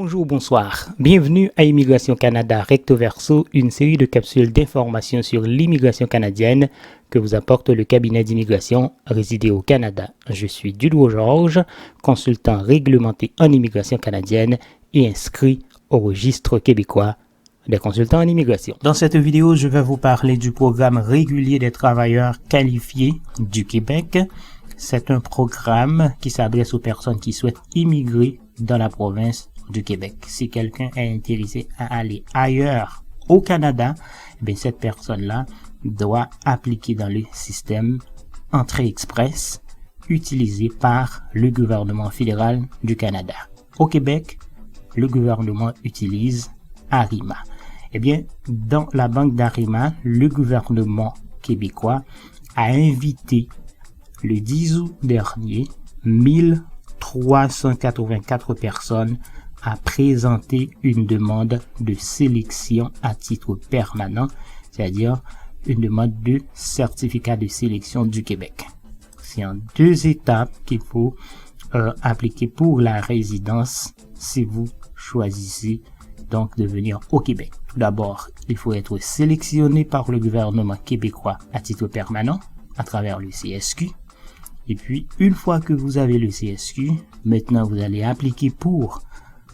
Bonjour, bonsoir. Bienvenue à Immigration Canada Recto Verso, une série de capsules d'informations sur l'immigration canadienne que vous apporte le cabinet d'immigration résidé au Canada. Je suis Dudo Georges, consultant réglementé en immigration canadienne et inscrit au registre québécois des consultants en immigration. Dans cette vidéo, je vais vous parler du programme régulier des travailleurs qualifiés du Québec. C'est un programme qui s'adresse aux personnes qui souhaitent immigrer dans la province du Québec. Si quelqu'un est intéressé à aller ailleurs au Canada, bien cette personne-là doit appliquer dans le système Entrée Express utilisé par le gouvernement fédéral du Canada. Au Québec, le gouvernement utilise ARIMA. Eh bien, dans la banque d'ARIMA, le gouvernement québécois a invité le 10 août dernier 1384 personnes à présenter une demande de sélection à titre permanent, c'est-à-dire une demande de certificat de sélection du Québec. C'est en deux étapes qu'il faut appliquer pour la résidence si vous choisissez donc de venir au Québec. Tout d'abord, il faut être sélectionné par le gouvernement québécois à titre permanent à travers le CSQ. Et puis, une fois que vous avez le CSQ, maintenant vous allez appliquer pour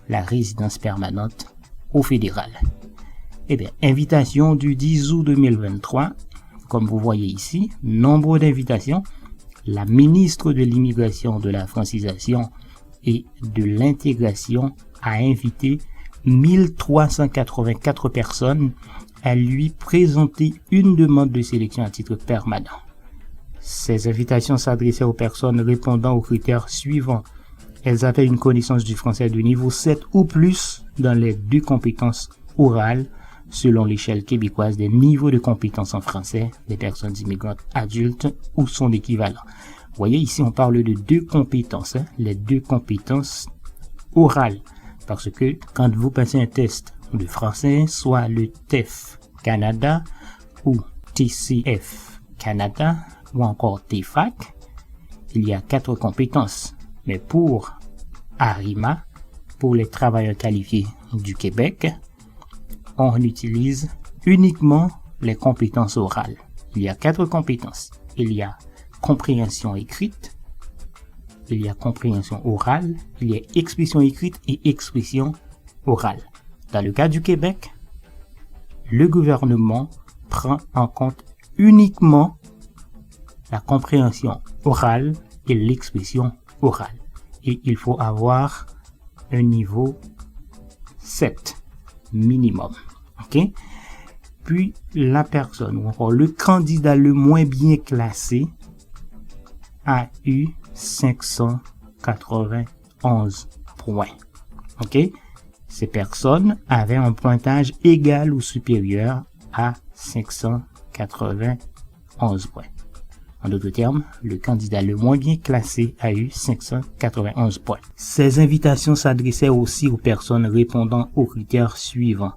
la résidence permanente au fédéral. Eh bien, invitation du 10 août 2023. Comme vous voyez ici, nombre d'invitations. La ministre de l'Immigration, de la Francisation et de l'Intégration a invité 1384 personnes à lui présenter une demande de sélection à titre permanent. Ces invitations s'adressaient aux personnes répondant aux critères suivants. Elles avaient une connaissance du français de niveau 7 ou plus dans les deux compétences orales selon l'échelle québécoise des niveaux de compétences en français des personnes immigrantes adultes ou son équivalent. Vous voyez ici, on parle de deux compétences, les deux compétences orales. Parce que quand vous passez un test de français, soit le TEF Canada ou TCF Canada ou encore TEFAC, il y a 4 compétences. Mais pour ARIMA, pour les travailleurs qualifiés du Québec, on utilise uniquement les compétences orales. Il y a 4 compétences. Il y a compréhension écrite, il y a compréhension orale, il y a expression écrite et expression orale. Dans le cas du Québec, le gouvernement prend en compte uniquement la compréhension orale et l'expression orale. Et il faut avoir un niveau 7 minimum. Ok? Puis la personne ou encore le candidat le moins bien classé a eu 591 points. Ok? Ces personnes avaient un pointage égal ou supérieur à 591 points. En d'autres termes, le candidat le moins bien classé a eu 591 points. Ces invitations s'adressaient aussi aux personnes répondant aux critères suivants.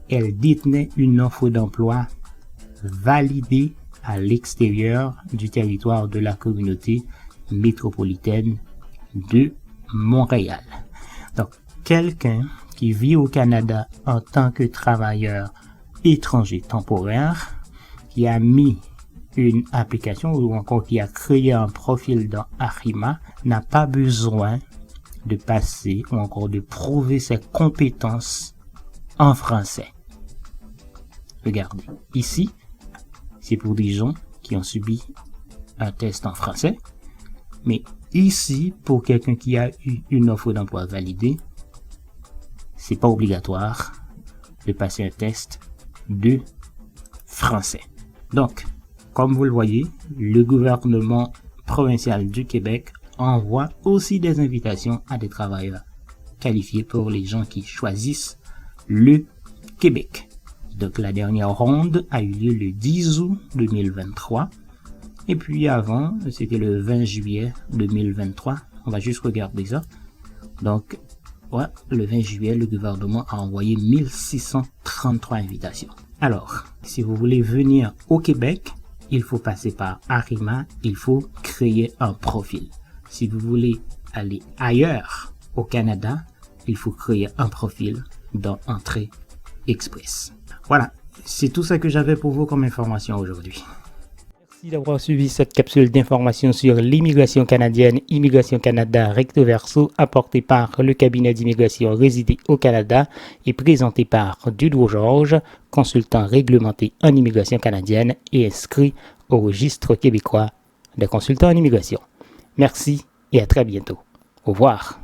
Elles détenaient une offre d'emploi validée à l'extérieur du territoire de la communauté métropolitaine de Montréal. Donc, quelqu'un qui vit au Canada en tant que travailleur étranger temporaire, qui a mis une application ou encore qui a créé un profil dans ARIMA, n'a pas besoin de passer ou encore de prouver ses compétences en français. Regardez, ici, c'est pour des gens qui ont subi un test en français, mais ici, pour quelqu'un qui a eu une offre d'emploi validée, c'est pas obligatoire de passer un test de français. Donc, comme vous le voyez, le gouvernement provincial du Québec envoie aussi des invitations à des travailleurs qualifiés pour les gens qui choisissent le Québec. Donc la dernière ronde a eu lieu le 10 août 2023. Et puis avant, c'était le 20 juillet 2023. On va juste regarder ça. Donc, le 20 juillet, le gouvernement a envoyé 1633 invitations. Alors, si vous voulez venir au Québec, il faut passer par ARIMA, il faut créer un profil. Si vous voulez aller ailleurs au Canada, il faut créer un profil dans Entrée Express. Voilà, c'est tout ça que j'avais pour vous comme information aujourd'hui. Merci d'avoir suivi cette capsule d'information sur l'immigration canadienne, Immigration Canada recto verso, apportée par le cabinet d'immigration résidé au Canada et présentée par Dudou Georges, consultant réglementé en immigration canadienne et inscrit au registre québécois des consultants en immigration. Merci et à très bientôt. Au revoir.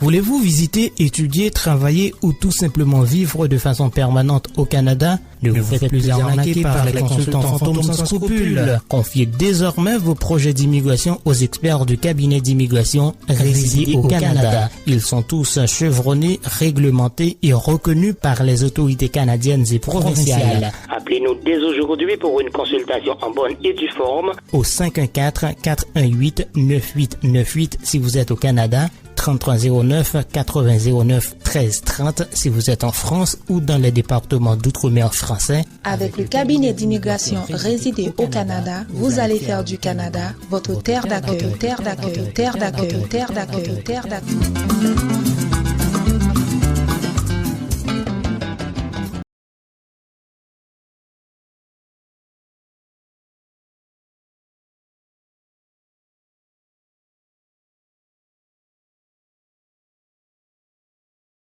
Voulez-vous visiter, étudier, travailler ou tout simplement vivre de façon permanente au Canada? Ne vous faites plus arnaquer par les consultants fantômes sans scrupules. Confiez désormais vos projets d'immigration aux experts du cabinet d'immigration résidé au Canada. Ils sont tous chevronnés, réglementés et reconnus par les autorités canadiennes et provinciales. Appelez-nous dès aujourd'hui pour une consultation en bonne et due forme au 514-418-9898 si vous êtes au Canada, 3309 8009 1330 si vous êtes en France ou dans les départements d'outre-mer français. Avec le cabinet d'immigration résidé au Canada, vous allez faire du Canada votre terre d'accueil, terre d'accueil, terre d'accueil, terre d'accueil, terre d'accueil.